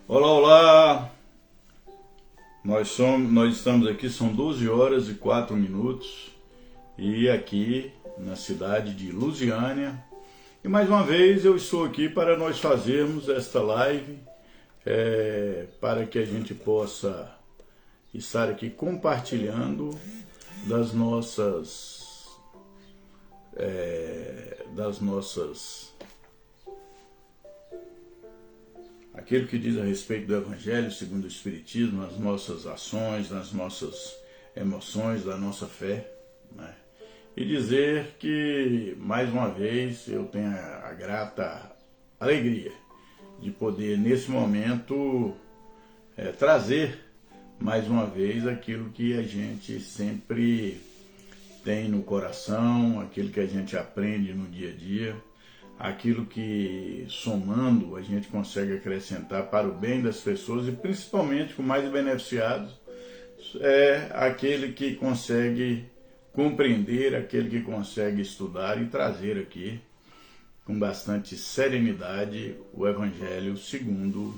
Olá, olá! Nós estamos aqui, são 12 horas e 4 minutos e aqui na cidade de Lusiânia. E mais uma vez eu estou aqui para nós fazermos esta live, para que a gente possa estar aqui compartilhando das nossas aquilo que diz a respeito do Evangelho segundo o Espiritismo, nas nossas ações, nas nossas emoções, da nossa fé, né? E dizer que, mais uma vez, eu tenho a grata alegria de poder, nesse momento, trazer, mais uma vez, aquilo que a gente sempre tem no coração, aquilo que a gente aprende no dia a dia, aquilo que, somando, a gente consegue acrescentar para o bem das pessoas e principalmente com mais beneficiados é aquele que consegue compreender, aquele que consegue estudar e trazer aqui com bastante serenidade o Evangelho segundo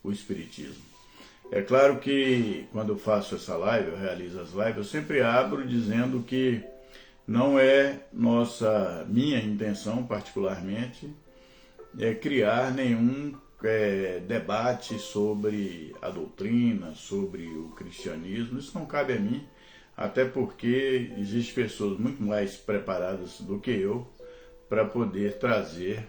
o Espiritismo. É claro que quando eu faço essa live, eu realizo as lives, eu sempre abro dizendo que não é minha intenção, particularmente, criar nenhum debate sobre a doutrina, sobre o cristianismo. Isso não cabe a mim, até porque existem pessoas muito mais preparadas do que eu para poder trazer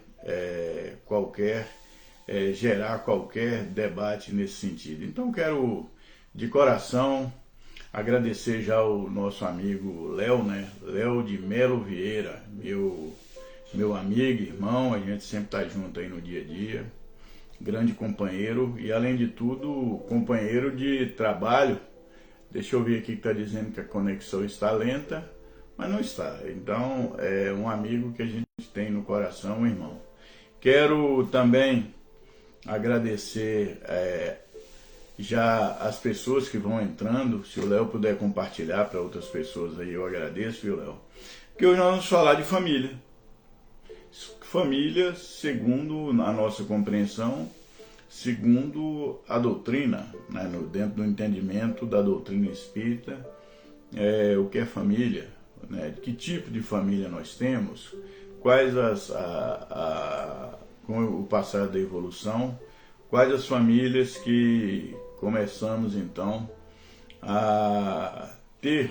gerar qualquer debate nesse sentido. Então quero, de coração, agradecer já o nosso amigo Léo, né? Léo de Melo Vieira, meu amigo, irmão, a gente sempre está junto aí no dia a dia, grande companheiro e, além de tudo, companheiro de trabalho. Deixa eu ver aqui que está dizendo que a conexão está lenta, mas não está. Então, é um amigo que a gente tem no coração, um irmão. Quero também agradecer já as pessoas que vão entrando. Se o Léo puder compartilhar para outras pessoas aí, eu agradeço, viu, Léo? Porque hoje nós vamos falar de família. Família, segundo a nossa compreensão, segundo a doutrina, né, dentro do entendimento da doutrina espírita, o que é família, né, que tipo de família nós temos, quais com o passar da evolução, quais as famílias que começamos então a ter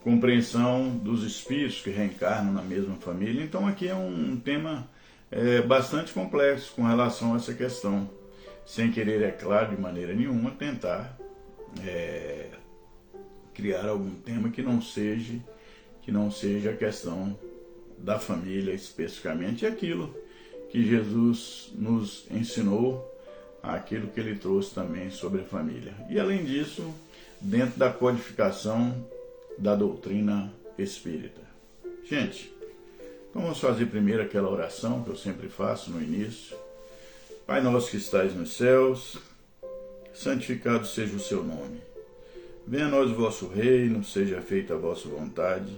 compreensão dos espíritos que reencarnam na mesma família. Então aqui é um tema bastante complexo com relação a essa questão, sem querer, é claro, de maneira nenhuma tentar criar algum tema que não seja a questão da família especificamente, aquilo que Jesus nos ensinou, aquilo que ele trouxe também sobre a família. E além disso, dentro da codificação da doutrina espírita. Gente, então vamos fazer primeiro aquela oração que eu sempre faço no início. Pai nosso que estais nos céus, santificado seja o seu nome. Venha a nós o vosso reino, seja feita a vossa vontade,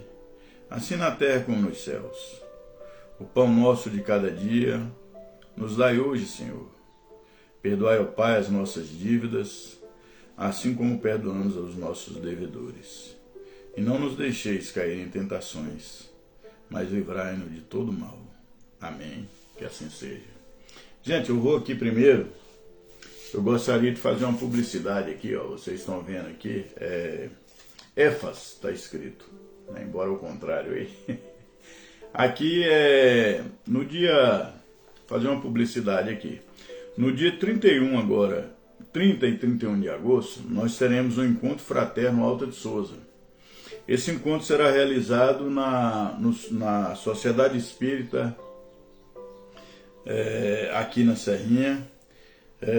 assim na terra como nos céus. O pão nosso de cada dia nos dai hoje, Senhor. Perdoai, ó Pai, as nossas dívidas, assim como perdoamos aos nossos devedores. E não nos deixeis cair em tentações, mas livrai-nos de todo mal. Amém. Que assim seja. Gente, eu vou aqui primeiro, eu gostaria de fazer uma publicidade aqui, ó. Vocês estão vendo aqui, EFAS está escrito, né? Embora o contrário aí. Aqui fazer uma publicidade aqui. No dia 31 agora, 30 e 31 de agosto, nós teremos um encontro fraterno Alta de Souza. Esse encontro será realizado na Sociedade Espírita, aqui na Serrinha,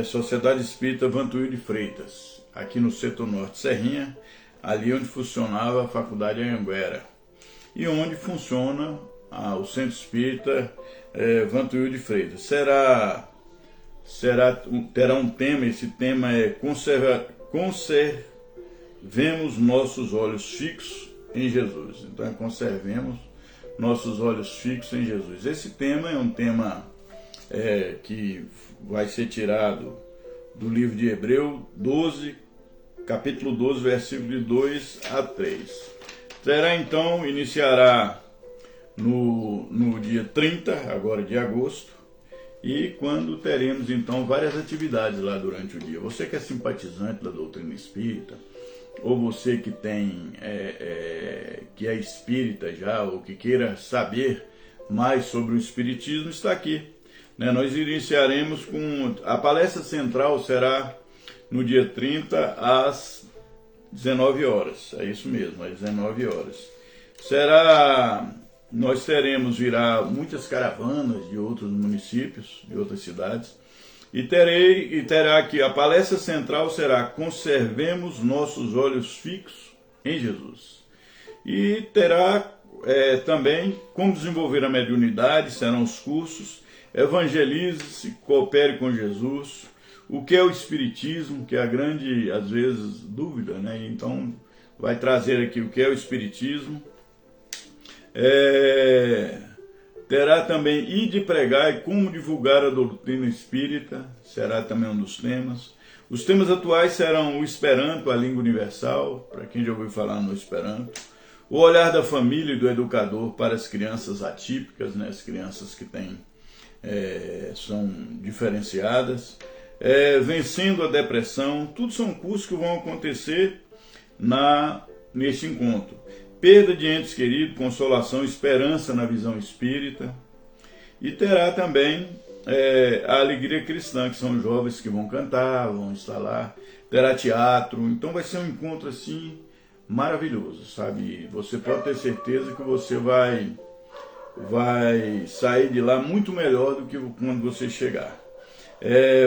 Sociedade Espírita Vantuil de Freitas, aqui no setor norte Serrinha, ali onde funcionava a Faculdade Anhanguera, e onde funciona o Centro Espírita Vantuil de Freitas. Terá um tema, esse tema é conservemos nossos olhos fixos em Jesus. Então conservemos nossos olhos fixos em Jesus. Esse tema é um tema que vai ser tirado do livro de Hebreus 12, capítulo 12, versículo de 2 a 3. Será então, iniciará no dia 30, agora de agosto, e quando teremos então várias atividades lá durante o dia. Você que é simpatizante da doutrina espírita, ou você que tem que é espírita já, ou que queira saber mais sobre o espiritismo, está aqui. Nós iniciaremos com a palestra central, será no dia 30 às 19 horas. É isso mesmo, às 19 horas. Nós virá muitas caravanas de outros municípios, de outras cidades, e terá aqui, a palestra central será Conservemos nossos olhos fixos em Jesus. E terá também como desenvolver a mediunidade, serão os cursos, Evangelize-se, Coopere com Jesus, o que é o Espiritismo, que é a grande, às vezes, dúvida, né? Então, vai trazer aqui o que é o Espiritismo. Terá também Ide Pregar e Como Divulgar a Doutrina Espírita, será também um dos temas. Os temas atuais serão o Esperanto, a língua universal, para quem já ouviu falar no Esperanto. O olhar da família e do educador para as crianças atípicas, né? As crianças que são diferenciadas. Vencendo a depressão, tudo são cursos que vão acontecer neste encontro. Perda de entes queridos, consolação, esperança na visão espírita. E terá também a alegria cristã, que são os jovens que vão cantar, vão estar lá. Terá teatro, então vai ser um encontro assim maravilhoso, sabe? Você pode ter certeza que você vai sair de lá muito melhor do que quando você chegar.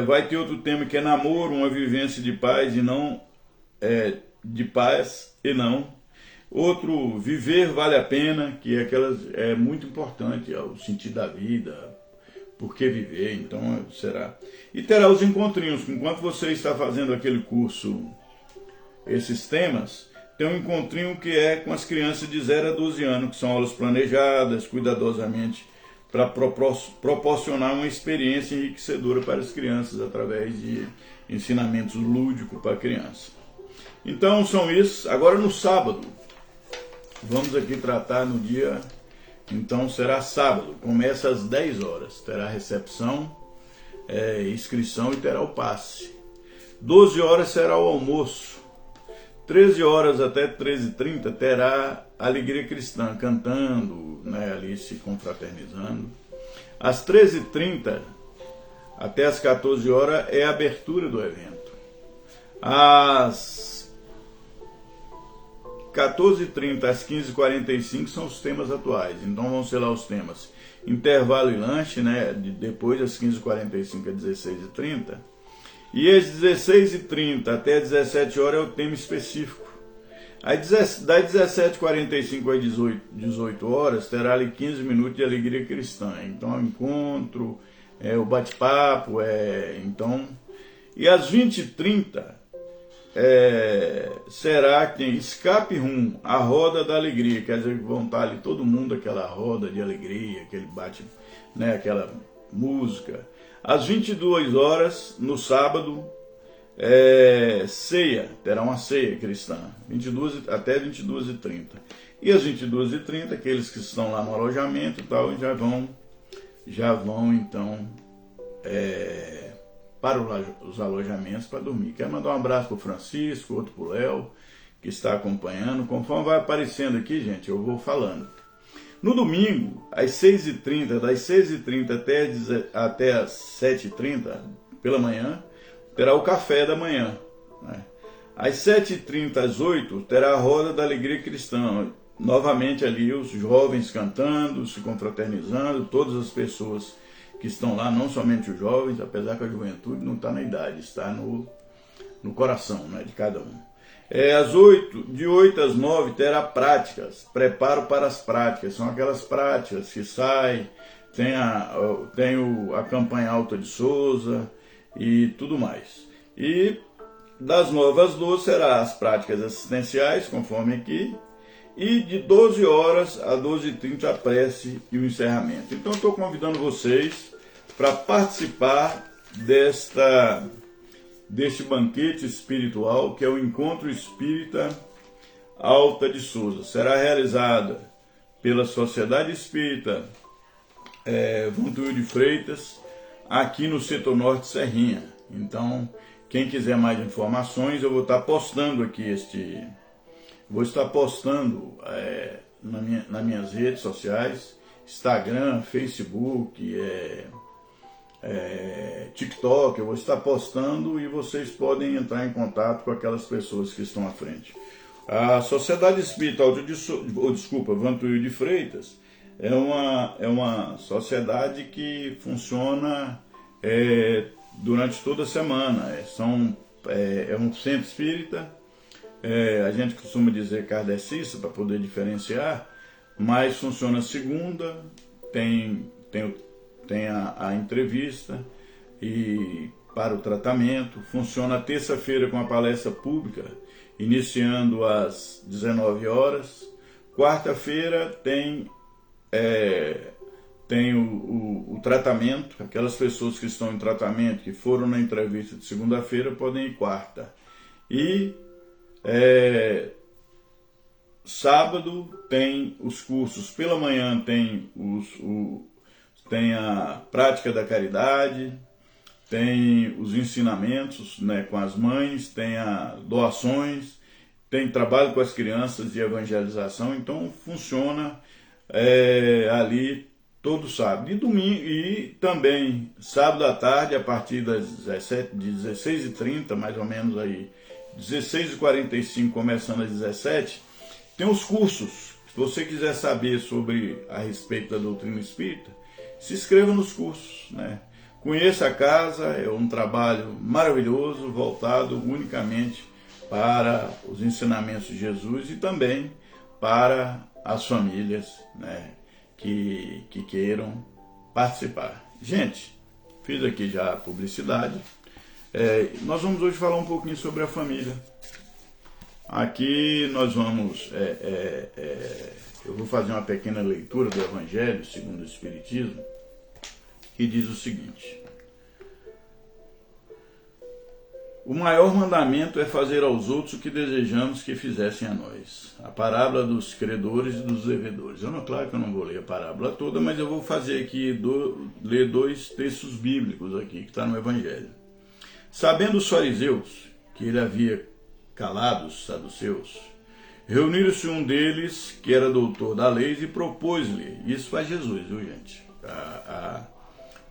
Vai ter outro tema que é namoro, uma vivência de paz e não de paz e não. Outro, viver vale a pena, que é muito importante, o sentido da vida, por que viver, então será. E terá os encontrinhos, enquanto você está fazendo aquele curso, esses temas, tem um encontrinho que é com as crianças de 0 a 12 anos, que são aulas planejadas, cuidadosamente, para proporcionar uma experiência enriquecedora para as crianças, através de ensinamentos lúdicos para a criança. Então são isso. Agora no sábado, vamos aqui tratar no dia, então será sábado, começa às 10 horas, terá recepção, inscrição e terá o passe. 12 horas será o almoço. 13 horas até 13h30 terá alegria cristã, cantando, né, ali se confraternizando. Às 13h30 até às 14 horas é a abertura do evento. Às 14h30 às 15h45 são os temas atuais. Então vão ser lá os temas intervalo e lanche, né, depois das 15h45 às 16h30. E às 16h30 até 17 horas é o tema específico. Aí das 17h45 às 18 horas terá ali 15 minutos de alegria cristã. Então é o encontro, o bate-papo, então. E às 20h30 será que escape rum, a roda da alegria. Quer dizer que vão estar ali todo mundo, aquela roda de alegria, aquele bate, né, aquela música. Às 22 horas, no sábado, ceia, terá uma ceia cristã, até 22h30. E às 22h30, aqueles que estão lá no alojamento e tal, já vão então para os alojamentos para dormir. Quero mandar um abraço para o Francisco, outro para o Léo, que está acompanhando. Conforme vai aparecendo aqui, gente, eu vou falando. No domingo, às 6h30, das 6h30 até às 7h30, pela manhã, terá o café da manhã. Né? Às 7h30, às 8h, terá a roda da alegria cristã. Novamente ali os jovens cantando, se confraternizando, todas as pessoas que estão lá, não somente os jovens, apesar que a juventude não está na idade, está no coração, né, de cada um. De 8 às 9 terá práticas, preparo para as práticas, são aquelas práticas que saem, tem a campanha Alta de Souza e tudo mais. E das 9 às 12 será as práticas assistenciais, conforme aqui, e de 12 horas a 12h30 a prece e o encerramento. Então estou convidando vocês para participar deste banquete espiritual, que é o Encontro Espírita Alta de Souza. Será realizada pela Sociedade Espírita Vantuil de Freitas, aqui no setor norte Serrinha. Então, quem quiser mais informações, eu vou estar postando aqui nas minhas redes sociais, Instagram, Facebook, TikTok, eu vou estar postando e vocês podem entrar em contato com aquelas pessoas que estão à frente. A Sociedade Espírita Vantuil de Freitas é uma sociedade que funciona durante toda a semana. É um centro espírita, a gente costuma dizer kardecista para poder diferenciar, mas funciona segunda, tem a entrevista e para o tratamento, funciona terça-feira com a palestra pública, iniciando às 19 horas, quarta-feira tem o tratamento, aquelas pessoas que estão em tratamento, que foram na entrevista de segunda-feira, podem ir quarta. E sábado tem os cursos, pela manhã tem a prática da caridade, tem os ensinamentos, né, com as mães, tem as doações, tem trabalho com as crianças de evangelização. Então funciona ali todo sábado. E domingo, e também sábado à tarde, a partir das 16h30, mais ou menos aí, 16h45, começando às 17h, tem os cursos. Se você quiser saber a respeito da doutrina espírita, se inscreva nos cursos, né? Conheça a casa, é um trabalho maravilhoso, voltado unicamente para os ensinamentos de Jesus e também para as famílias, né, que queiram participar. Gente, fiz aqui já a publicidade. Nós vamos hoje falar um pouquinho sobre a família. Aqui nós vamos... eu vou fazer uma pequena leitura do Evangelho segundo o Espiritismo, que diz o seguinte: o maior mandamento é fazer aos outros o que desejamos que fizessem a nós. A parábola dos credores e dos devedores. Claro que eu não vou ler a parábola toda, mas eu vou fazer aqui, ler 2 textos bíblicos aqui, que está no Evangelho. Sabendo os fariseus que ele havia calado os saduceus, reuniram-se um deles, que era doutor da lei, e propôs-lhe, isso faz Jesus, viu gente?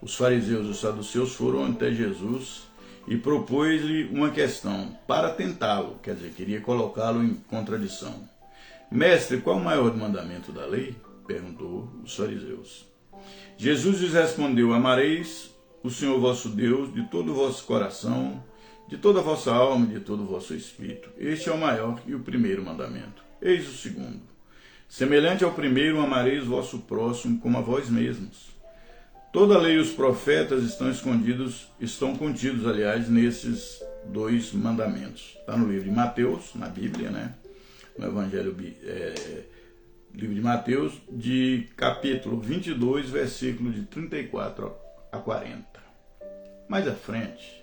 Os fariseus e os saduceus foram até Jesus e propôs-lhe uma questão para tentá-lo, quer dizer, queria colocá-lo em contradição. Mestre, qual o maior mandamento da lei? Perguntou os fariseus. Jesus lhes respondeu: amareis o Senhor vosso Deus de todo o vosso coração, de toda a vossa alma e de todo o vosso espírito. Este é o maior e o primeiro mandamento. Eis o segundo. Semelhante ao primeiro, amareis o vosso próximo como a vós mesmos. Toda a lei e os profetas estão contidos, aliás, nesses 2 mandamentos. Está no livro de Mateus, na Bíblia, né? No Evangelho, livro de Mateus, de capítulo 22, versículo de 34 a 40. Mais à frente,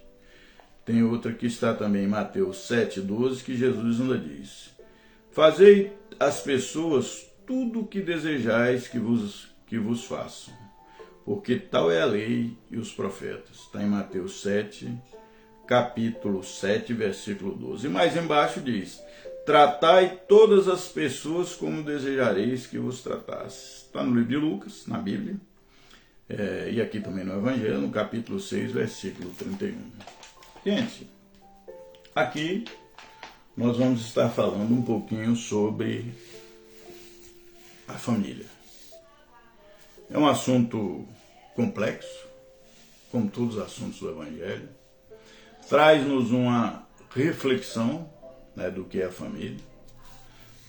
tem outra que está também em Mateus 7,12, que Jesus ainda diz: fazei às pessoas tudo o que desejais que vos façam, porque tal é a lei e os profetas. Está em Mateus 7, capítulo 7, versículo 12. E mais embaixo diz: tratai todas as pessoas como desejareis que vos tratasse. Está no livro de Lucas, na Bíblia, e aqui também no Evangelho, no capítulo 6, versículo 31. Gente, aqui nós vamos estar falando um pouquinho sobre a família. É um assunto complexo, como todos os assuntos do Evangelho. Traz-nos uma reflexão, né, do que é a família.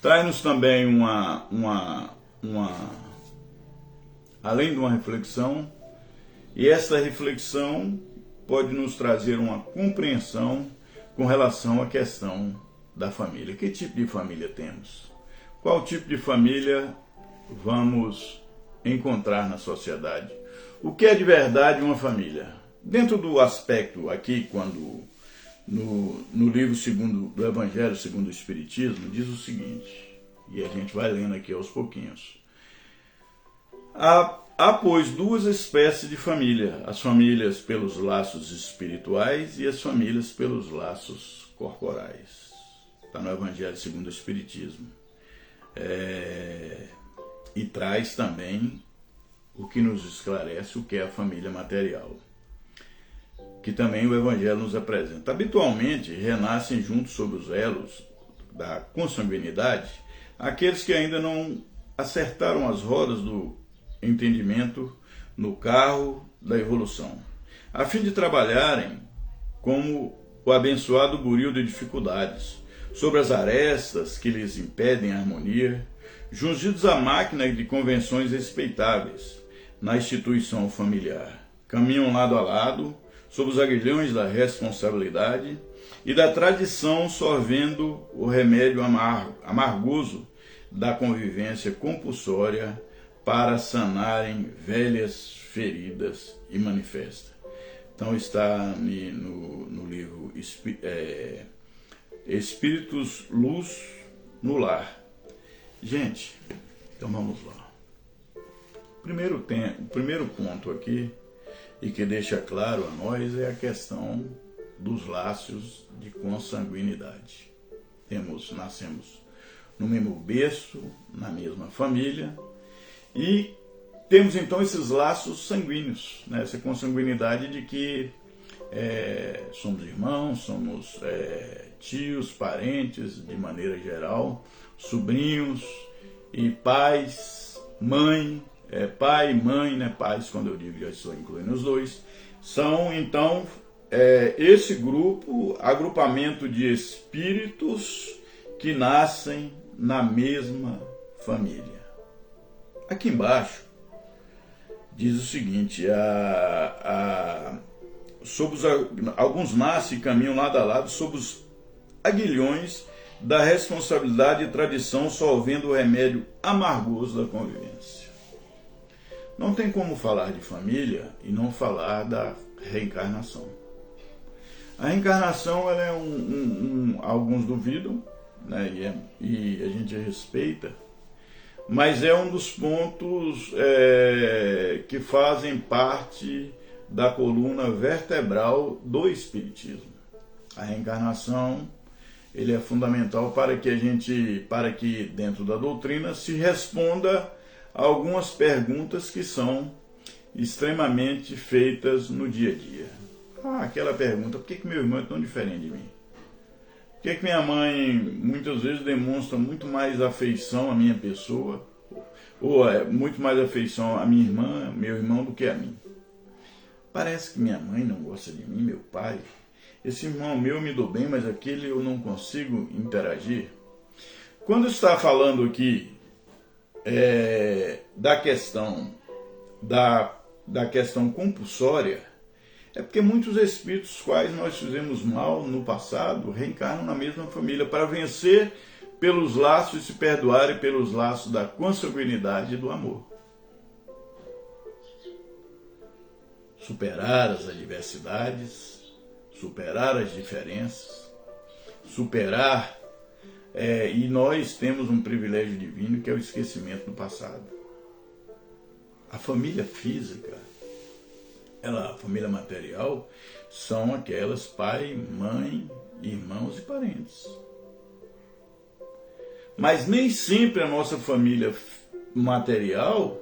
Traz-nos também além de uma reflexão, e essa reflexão pode nos trazer uma compreensão com relação à questão da família. Que tipo de família temos? Qual tipo de família vamos encontrar na sociedade? O que é de verdade uma família? Dentro do aspecto aqui, quando no livro do Evangelho segundo o Espiritismo, diz o seguinte, e a gente vai lendo aqui aos pouquinhos. Há, pois, duas espécies de família, as famílias pelos laços espirituais e as famílias pelos laços corporais. Está no Evangelho segundo o Espiritismo. E traz também o que nos esclarece o que é a família material, que também o Evangelho nos apresenta. Habitualmente, renascem juntos sob os elos da consanguinidade aqueles que ainda não acertaram as rodas do entendimento no carro da evolução, a fim de trabalharem como o abençoado buril de dificuldades, sobre as arestas que lhes impedem a harmonia, jungidos à máquina de convenções respeitáveis na instituição familiar. Caminham lado a lado, sob os aguilhões da responsabilidade e da tradição, sorvendo o remédio amargoso da convivência compulsória para sanarem velhas feridas e manifesta. Então está no livro Espíritos Luz no Lar. Gente, então vamos lá. O primeiro ponto aqui, e que deixa claro a nós, é a questão dos laços de consanguinidade. Nascemos no mesmo berço, na mesma família, e temos então esses laços sanguíneos, né? Essa consanguinidade de que somos irmãos, somos tios, parentes, de maneira geral, sobrinhos e pais, mãe, pai e mãe, né? Pais, quando eu digo, já estou incluindo os dois, são então esse agrupamento de espíritos que nascem na mesma família. Aqui embaixo diz o seguinte, alguns nascem e caminham lado a lado sob os aguilhões da responsabilidade e tradição, solvendo o remédio amargoso da convivência. Não tem como falar de família e não falar da reencarnação. A reencarnação, ela alguns duvidam, né, e a gente respeita, mas é um dos pontos que fazem parte da coluna vertebral do Espiritismo. A reencarnação, ele é fundamental para que dentro da doutrina se responda a algumas perguntas que são extremamente feitas no dia a dia. Aquela pergunta, por que meu irmão é tão diferente de mim? Por que minha mãe muitas vezes demonstra muito mais afeição à minha pessoa, ou muito mais afeição à minha irmã, meu irmão, do que a mim? Parece que minha mãe não gosta de mim, meu pai. Esse irmão meu me dou bem, mas aquele eu não consigo interagir. Quando está falando aqui da questão compulsória, é porque muitos espíritos quais nós fizemos mal no passado reencarnam na mesma família para vencer pelos laços e se perdoarem pelos laços da consanguinidade e do amor. Superar as adversidades, superar as diferenças, e nós temos um privilégio divino que é o esquecimento do passado. A família física, a família material, são aquelas pai, mãe, irmãos e parentes. Mas nem sempre a nossa família material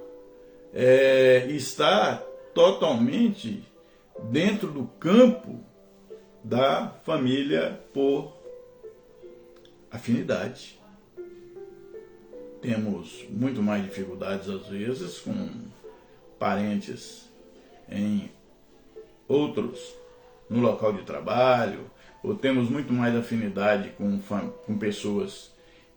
está totalmente dentro do campo da família por afinidade. Temos muito mais dificuldades, às vezes, com parentes em outros, no local de trabalho, ou temos muito mais afinidade com pessoas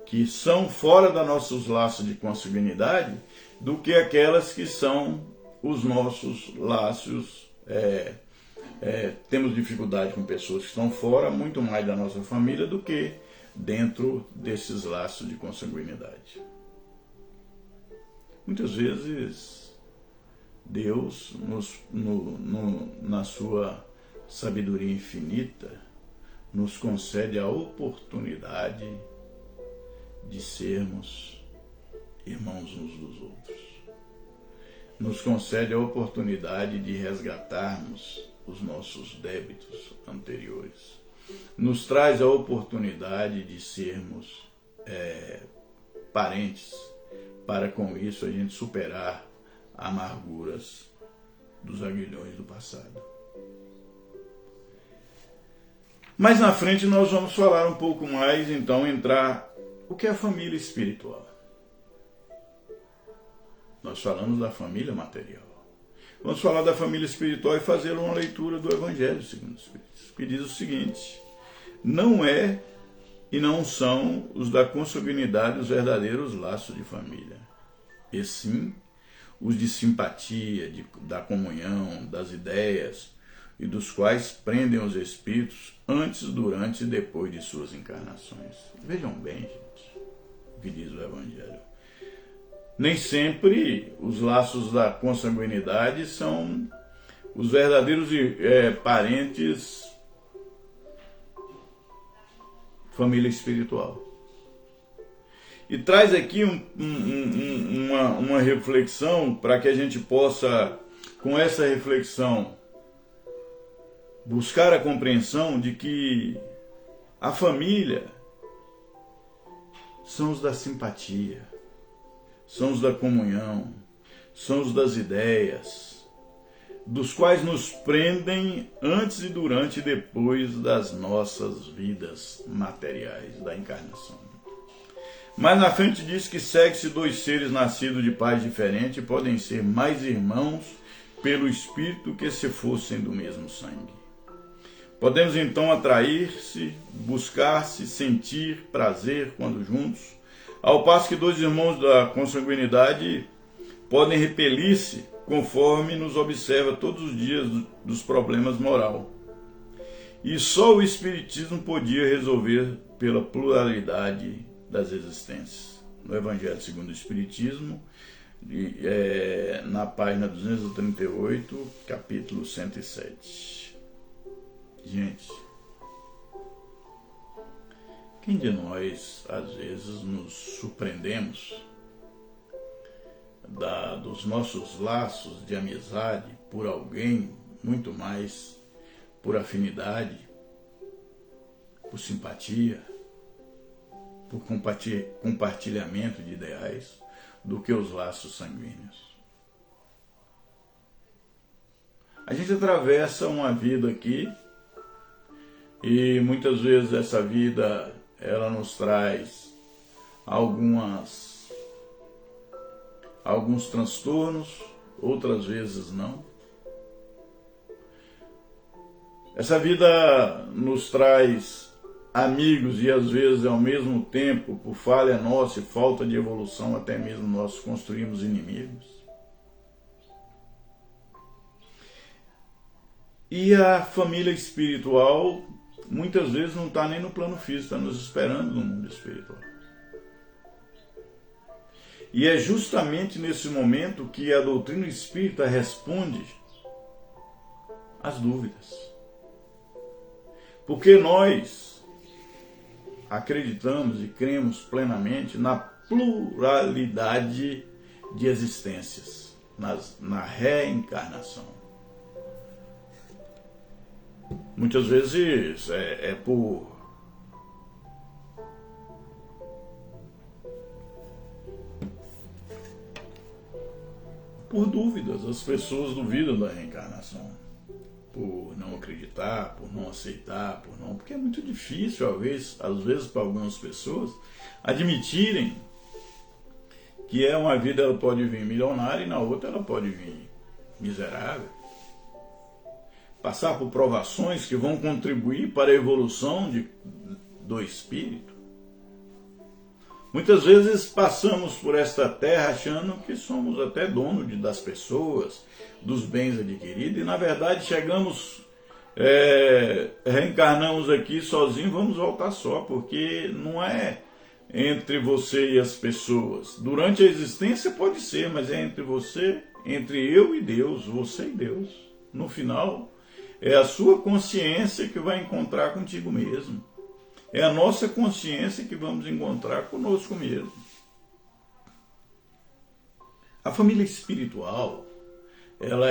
que são fora dos nossos laços de consanguinidade do que aquelas que são os nossos laços. Temos dificuldade com pessoas que estão fora, muito mais da nossa família do que dentro desses laços de consanguinidade. Muitas vezes Deus, na sua sabedoria infinita, nos concede a oportunidade de sermos irmãos uns dos outros. Nos concede a oportunidade de resgatarmos os nossos débitos anteriores. Nos traz a oportunidade de sermos parentes, para com isso a gente superar amarguras dos aguilhões do passado. Mas na frente nós vamos falar um pouco mais, então, entrar o que é a família espiritual. Nós falamos da família material. Vamos falar da família espiritual e fazer uma leitura do Evangelho segundo os Espíritos, que diz o seguinte: não é e não são os da consanguinidade os verdadeiros laços de família, e sim os de simpatia, da comunhão, das ideias, e dos quais prendem os espíritos antes, durante e depois de suas encarnações. Vejam bem, gente, o que diz o Evangelho. Nem sempre os laços da consanguinidade são os verdadeiros parentes, família espiritual. E traz aqui uma reflexão para que a gente possa, com essa reflexão, buscar a compreensão de que a família são os da simpatia, são os da comunhão, são os das ideias, dos quais nos prendem antes e durante e depois das nossas vidas materiais, da encarnação. Mas na frente diz que segue-se dois seres nascidos de pais diferentes podem ser mais irmãos pelo Espírito que se fossem do mesmo sangue. Podemos então atrair-se, buscar-se, sentir prazer quando juntos, ao passo que dois irmãos da consanguinidade podem repelir-se conforme nos observa todos os dias dos problemas moral. E só o Espiritismo podia resolver pela pluralidade das existências. No Evangelho segundo o Espiritismo, na página 238, capítulo 107. Gente, quem de nós, às vezes, nos surpreendemos dos nossos laços de amizade por alguém, muito mais por afinidade, por simpatia, por compartilhamento de ideais, do que os laços sanguíneos. A gente atravessa uma vida aqui e muitas vezes essa vida ela nos traz alguns transtornos, outras vezes não. Essa vida nos traz amigos e às vezes ao mesmo tempo, por falha nossa e falta de evolução, até mesmo nós construímos inimigos. E a família espiritual muitas vezes não está nem no plano físico, está nos esperando no mundo espiritual. E é justamente nesse momento que a doutrina espírita responde às dúvidas. Porque nós acreditamos e cremos plenamente na pluralidade de existências, na reencarnação. Muitas vezes é por dúvidas. As pessoas duvidam da reencarnação, por não acreditar, por não aceitar, porque é muito difícil, às vezes para algumas pessoas, admitirem que uma vida ela pode vir milionária e na outra ela pode vir miserável. Passar por provações que vão contribuir para a evolução do espírito. Muitas vezes passamos por esta terra achando que somos até donos das pessoas, dos bens adquiridos, e na verdade chegamos, reencarnamos aqui sozinhos, vamos voltar só, porque não é entre você e as pessoas. Durante a existência pode ser, mas é entre você, entre eu e Deus, você e Deus. No final, É a sua consciência que vai encontrar contigo mesmo. É a nossa consciência que vamos encontrar conosco mesmo. A família espiritual, ela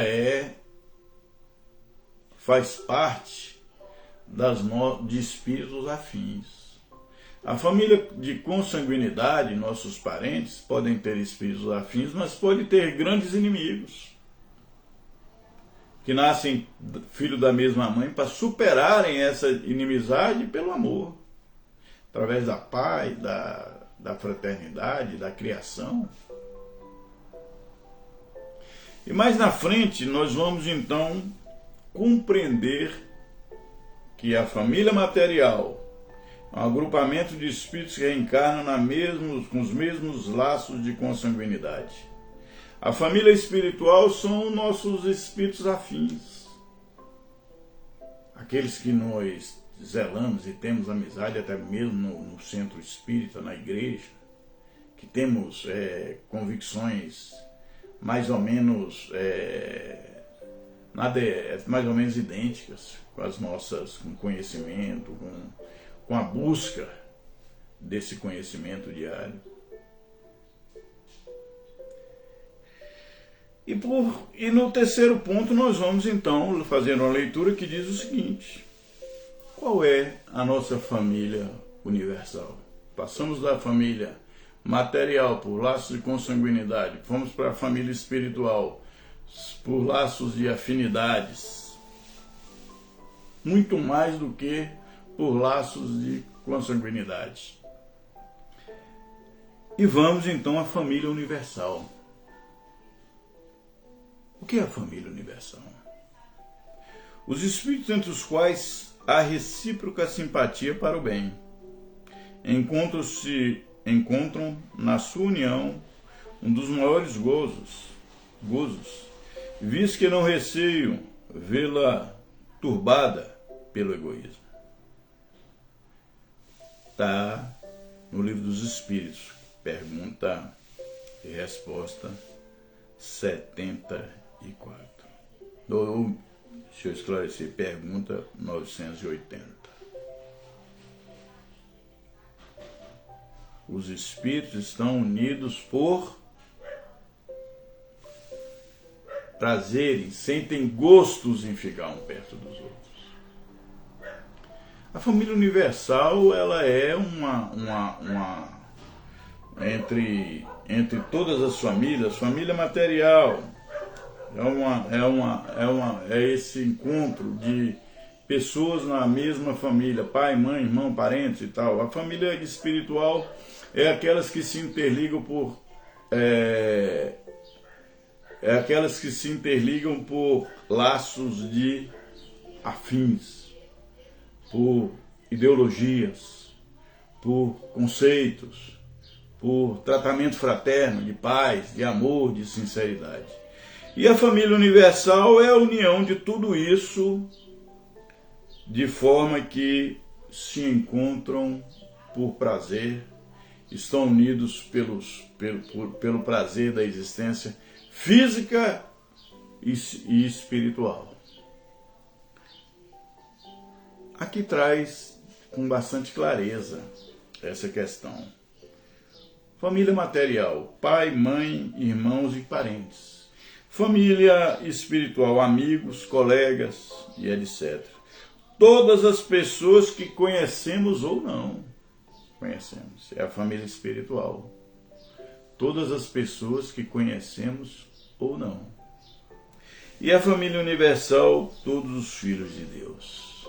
faz parte de espíritos afins. A família de consanguinidade, nossos parentes, podem ter espíritos afins, mas podem ter grandes inimigos, que nascem filho da mesma mãe para superarem essa inimizade pelo amor, através da paz, da fraternidade, da criação. E mais na frente nós vamos então compreender que a família material é um agrupamento de espíritos que reencarnam com os mesmos laços de consanguinidade. A família espiritual são nossos espíritos afins, aqueles que nós zelamos e temos amizade até mesmo no centro espírita, na igreja, que temos convicções mais ou menos mais ou menos idênticas com as nossas, com conhecimento, com a busca desse conhecimento diário. E no terceiro ponto nós vamos então fazer uma leitura que diz o seguinte: qual é a nossa família universal? Passamos da família material por laços de consanguinidade, fomos para a família espiritual por laços de afinidades, muito mais do que por laços de consanguinidade. E vamos então à família universal. O que é a família universal? Os espíritos entre os quais há recíproca simpatia para o bem encontram na sua união um dos maiores gozos, visto que não receiam vê-la turbada pelo egoísmo. Está no Livro dos Espíritos, pergunta e resposta 74. Deixa eu esclarecer, pergunta 980. Os espíritos estão unidos por prazeres, sentem gostos em ficar um perto dos outros. A família universal, ela é entre todas as famílias, família material é esse encontro de pessoas na mesma família, pai, mãe, irmão, parentes e tal. A família espiritual é aquelas que se interligam por laços de afins, por ideologias, por conceitos, por tratamento fraterno, de paz, de amor, de sinceridade. E a família universal é a união de tudo isso, de forma que se encontram por prazer, estão unidos pelo prazer da existência física e espiritual. Aqui traz com bastante clareza essa questão. Família material, pai, mãe, irmãos e parentes. Família espiritual, amigos, colegas e etc. Todas as pessoas que conhecemos ou não conhecemos. É a família espiritual. Todas as pessoas que conhecemos ou não. E a família universal, todos os filhos de Deus.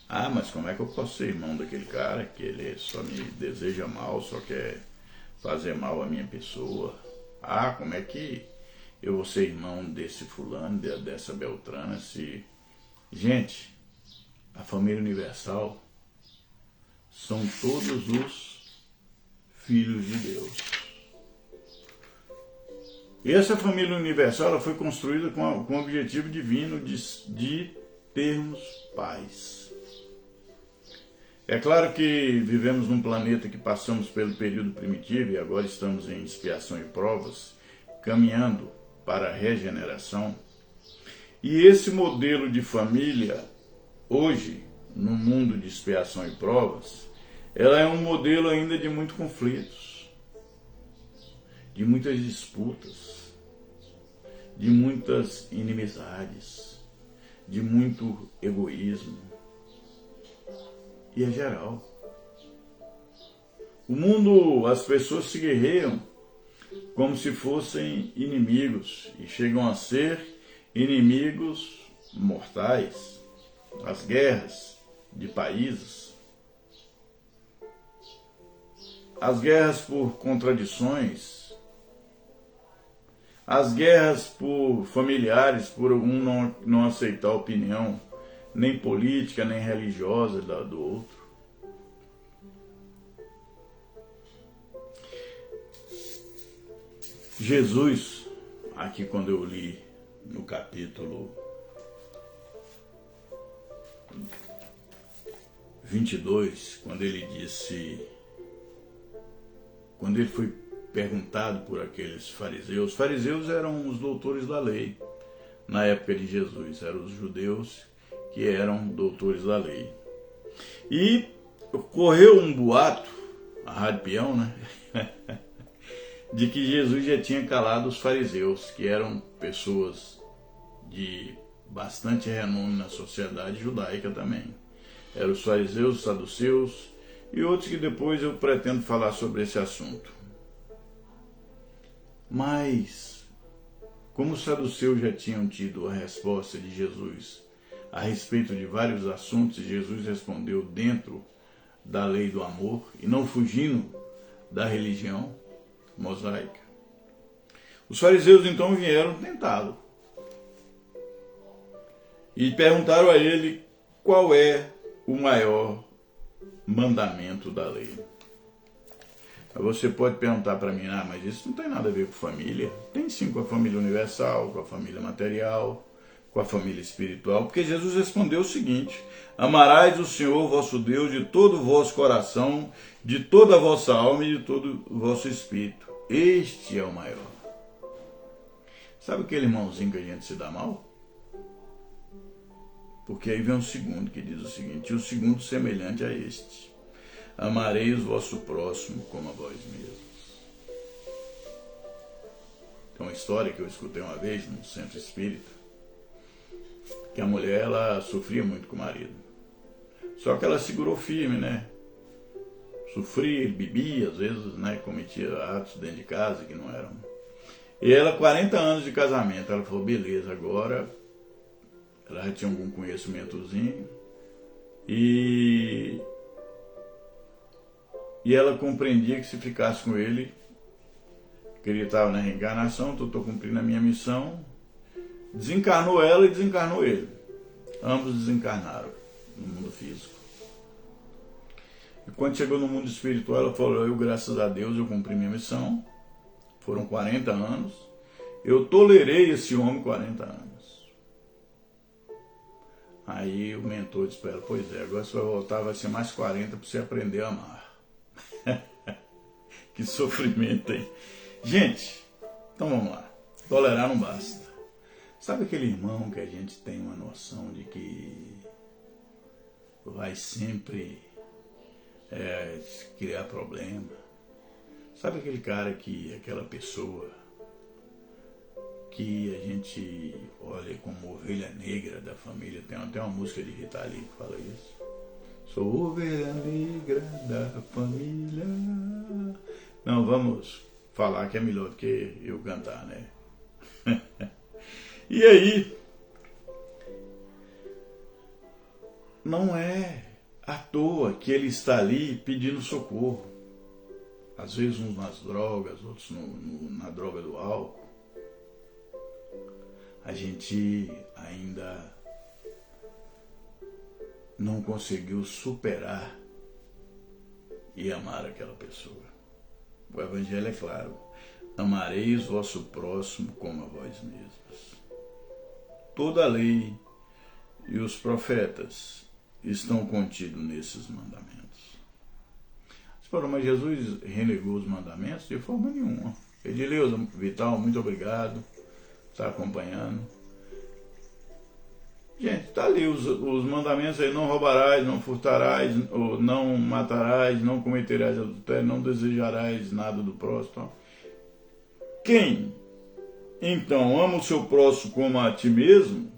Ah, mas como é que eu posso ser irmão daquele cara que ele só me deseja mal, só quer fazer mal à minha pessoa? Ah, como é que eu vou ser irmão desse fulano, dessa beltrana, se... Gente, a família universal são todos os filhos de Deus. E essa família universal ela foi construída com o objetivo divino de termos paz. É claro que vivemos num planeta que passamos pelo período primitivo e agora estamos em expiação e provas, caminhando para a regeneração. E esse modelo de família, hoje, no mundo de expiação e provas, ela é um modelo ainda de muitos conflitos, de muitas disputas, de muitas inimizades, de muito egoísmo. E é geral. O mundo, as pessoas se guerreiam como se fossem inimigos e chegam a ser inimigos mortais. As guerras de países, as guerras por contradições, as guerras por familiares, por um não aceitar a opinião nem política, nem religiosa do outro. Jesus, aqui quando eu li no capítulo 22, quando ele foi perguntado por aqueles fariseus. Os fariseus eram os doutores da lei na época de Jesus, eram os judeus que eram doutores da lei. E correu um boato, a rádio peão, né? De que Jesus já tinha calado os fariseus, que eram pessoas de bastante renome na sociedade judaica também. Eram os fariseus, os saduceus e outros que depois eu pretendo falar sobre esse assunto. Mas, como os saduceus já tinham tido a resposta de Jesus a respeito de vários assuntos, Jesus respondeu dentro da lei do amor e não fugindo da religião mosaica. Os fariseus então vieram tentá-lo e perguntaram a ele qual é o maior mandamento da lei. Você pode perguntar para mim, mas isso não tem nada a ver com família. Tem sim com a família universal, com a família material, com a família espiritual, porque Jesus respondeu o seguinte: amarás o Senhor vosso Deus de todo o vosso coração, de toda a vossa alma e de todo o vosso espírito. Este é o maior. Sabe aquele irmãozinho que a gente se dá mal? Porque aí vem o segundo que diz o seguinte: e o segundo semelhante a este: amareis o vosso próximo como a vós mesmos. Tem uma história que eu escutei uma vez num centro espírita, que a mulher, ela sofria muito com o marido. Só que ela segurou firme, né? Sofria, bebia, às vezes, né? Cometia atos dentro de casa que não eram. E ela, 40 anos de casamento, ela falou, beleza, agora ela já tinha algum conhecimentozinho. E ela compreendia que se ficasse com ele, que ele estava na reencarnação, então estou cumprindo a minha missão. Desencarnou ela e desencarnou ele. Ambos desencarnaram no mundo físico. E quando chegou no mundo espiritual, ela falou, eu, graças a Deus, eu cumpri minha missão. Foram 40 anos. Eu tolerei esse homem 40 anos. Aí o mentor disse para ela, pois é, agora você vai voltar, vai ser mais 40 para você aprender a amar. Que sofrimento, hein? Gente, então vamos lá. Tolerar não basta. Sabe aquele irmão que a gente tem uma noção de que vai sempre criar problema? Sabe aquele cara aquela pessoa que a gente olha como ovelha negra da família? Tem até uma música de Rita Lee que fala isso. Sou ovelha negra da família. Não, vamos falar que é melhor do que eu cantar, né? E aí, não é à toa que ele está ali pedindo socorro. Às vezes uns nas drogas, outros na droga do álcool. A gente ainda não conseguiu superar e amar aquela pessoa. O Evangelho é claro. Amareis vosso próximo como a vós mesmos. Toda a lei e os profetas estão contidos nesses mandamentos. Você falou, mas Jesus renegou os mandamentos? De forma nenhuma. Edileuza Vital, muito obrigado por estar acompanhando. Gente, está ali os mandamentos aí: não roubarás, não furtarás, ou não matarás, não cometerás adultério, não desejarás nada do próximo. Quem, então, ama o seu próximo como a ti mesmo,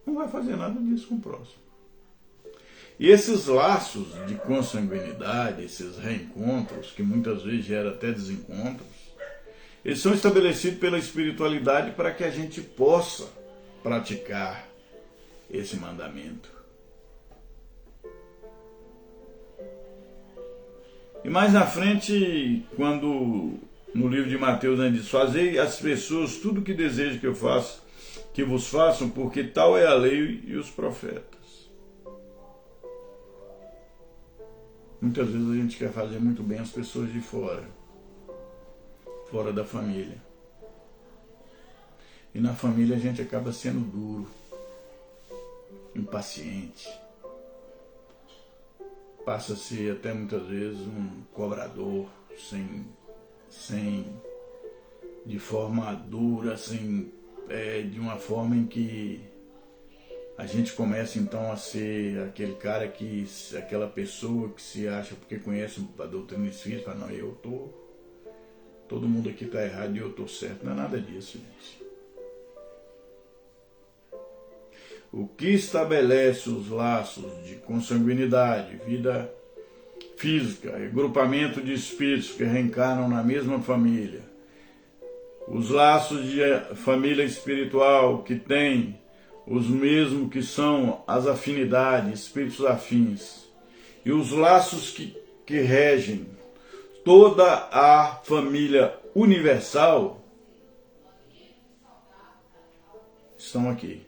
não vai fazer nada disso com o próximo. E esses laços de consanguinidade, esses reencontros, que muitas vezes geram até desencontros, eles são estabelecidos pela espiritualidade para que a gente possa praticar esse mandamento. E mais na frente, quando no livro de Mateus diz: fazei às pessoas tudo o que desejam que eu faça, que vos façam, porque tal é a lei e os profetas. Muitas vezes a gente quer fazer muito bem as pessoas de fora da família. E na família a gente acaba sendo duro, impaciente. Passa a ser até muitas vezes um cobrador, de forma dura, de uma forma em que a gente começa então a ser aquele cara aquela pessoa que se acha, porque conhece a doutrina espírita, fala: não, todo mundo aqui está errado e eu estou certo. Não é nada disso, gente. O que estabelece os laços de consanguinidade, vida física, agrupamento de espíritos que reencarnam na mesma família, os laços de família espiritual que tem os mesmos que são as afinidades, espíritos afins, e os laços que regem toda a família universal, estão aqui.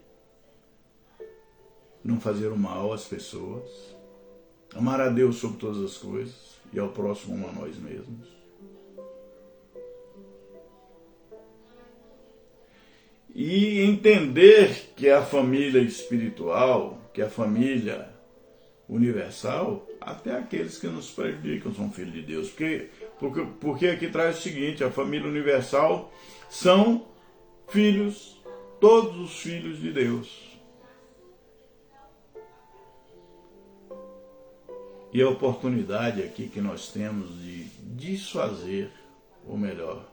Não fazer o mal às pessoas, amar a Deus sobre todas as coisas e ao próximo como a nós mesmos. E entender que a família espiritual, que a família universal, até aqueles que nos prejudicam são filhos de Deus. Porque aqui traz o seguinte: a família universal são filhos, todos os filhos de Deus. E a oportunidade aqui que nós temos de desfazer, ou melhor,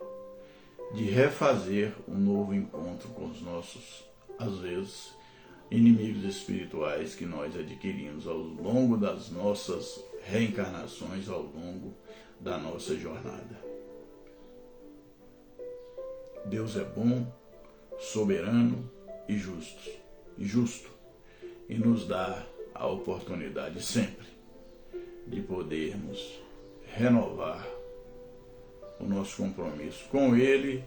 de refazer um novo encontro com os nossos, às vezes, inimigos espirituais que nós adquirimos ao longo das nossas reencarnações, ao longo da nossa jornada. Deus é bom, soberano e justo, e nos dá a oportunidade sempre de podermos renovar o nosso compromisso com Ele,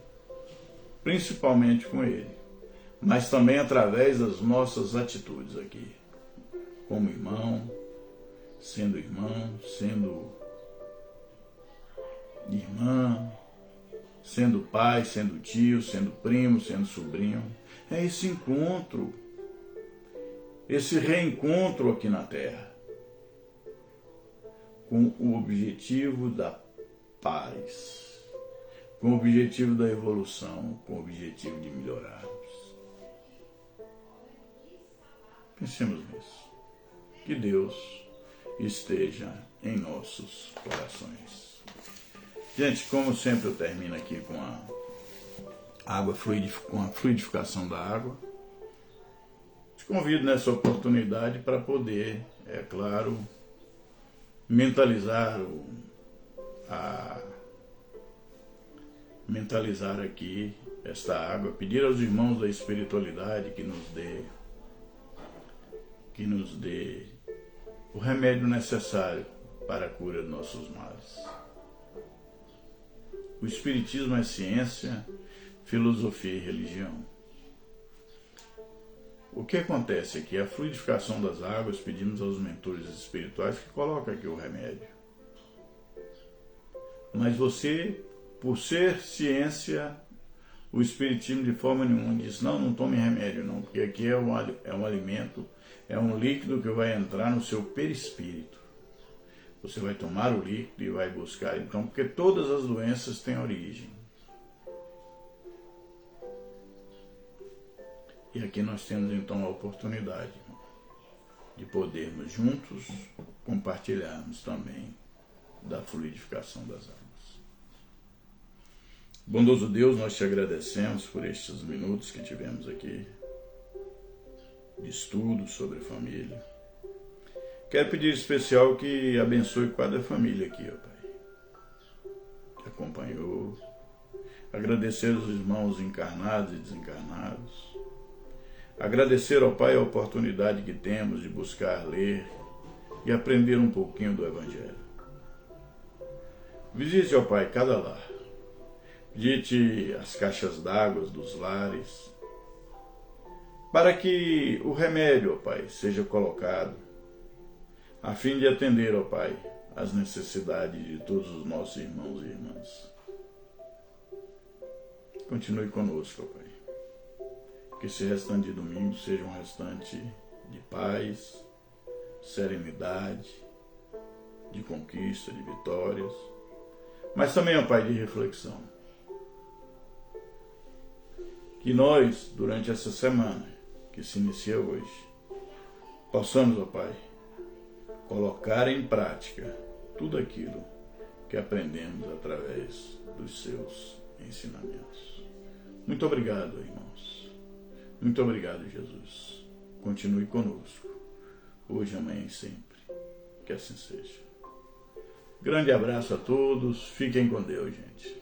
principalmente com Ele, mas também através das nossas atitudes aqui, como irmão, sendo irmã, sendo pai, sendo tio, sendo primo, sendo sobrinho. É esse encontro, esse reencontro aqui na Terra, com o objetivo da paz, com o objetivo da evolução, com o objetivo de melhorarmos. Pensemos nisso. Que Deus esteja em nossos corações. Gente, como sempre eu termino aqui com com a fluidificação da água. Te convido nessa oportunidade para poder, é claro, mentalizar aqui esta água, pedir aos irmãos da espiritualidade que nos dê o remédio necessário para a cura de nossos males. O Espiritismo é ciência, filosofia e religião. O que acontece aqui? A fluidificação das águas, pedimos aos mentores espirituais que coloquem aqui o remédio. Mas você, por ser ciência, o Espiritismo de forma nenhuma diz: não tome remédio não, porque aqui é um alimento, é um líquido que vai entrar no seu perispírito. Você vai tomar o líquido e vai buscar, então, porque todas as doenças têm origem. E aqui nós temos então a oportunidade de podermos juntos compartilharmos também da fluidificação das águas. Bondoso Deus, nós te agradecemos por estes minutos que tivemos aqui de estudo sobre família. Quero pedir em especial que abençoe cada família aqui, ó Pai, que acompanhou. Agradecer aos irmãos encarnados e desencarnados. Agradecer ao Pai a oportunidade que temos de buscar ler e aprender um pouquinho do Evangelho. Visite, ó Pai, cada lar. Visite as caixas d'água dos lares, para que o remédio, ó Pai, seja colocado, a fim de atender, ó Pai, as necessidades de todos os nossos irmãos e irmãs. Continue conosco, ó Pai. Que esse restante de domingo seja um restante de paz, serenidade, de conquista, de vitórias, mas também, ó Pai, de reflexão. Que nós, durante essa semana que se inicia hoje, possamos, ó Pai, colocar em prática tudo aquilo que aprendemos através dos seus ensinamentos. Muito obrigado, irmãos. Muito obrigado, Jesus. Continue conosco, hoje, amanhã e sempre. Que assim seja. Grande abraço a todos. Fiquem com Deus, gente.